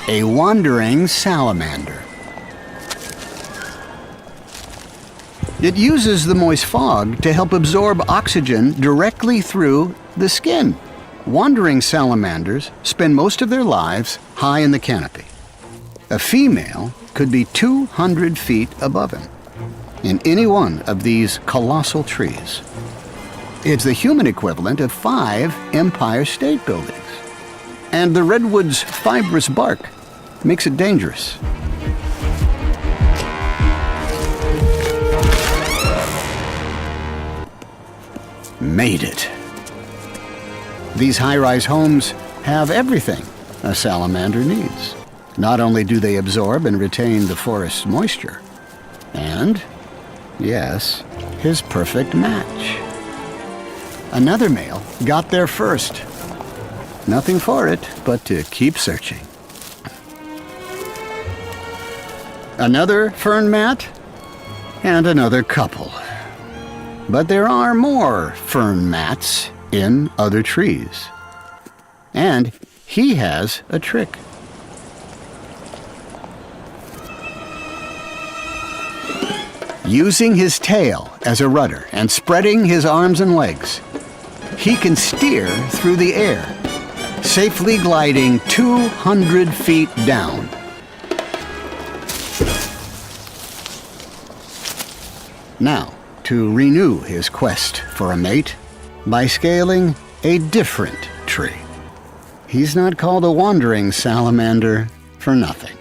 a wandering salamander. It uses the moist fog to help absorb oxygen directly through the skin. Wandering salamanders spend most of their lives high in the canopy. A female could be 200 feet above him in any one of these colossal trees. It's the human equivalent of 5 Empire State Buildings. And the redwood's fibrous bark makes it dangerous. Made it. These high-rise homes have everything a salamander needs. Not only do they absorb and retain the forest's moisture, and, yes, his perfect match. Another male got there first. Nothing for it but to keep searching. Another fern mat, and another couple. But there are more fern mats in other trees. And he has a trick. Using his tail as a rudder and spreading his arms and legs, he can steer through the air, safely gliding 200 feet down. Now, to renew his quest for a mate by scaling a different tree. He's not called a wandering salamander for nothing.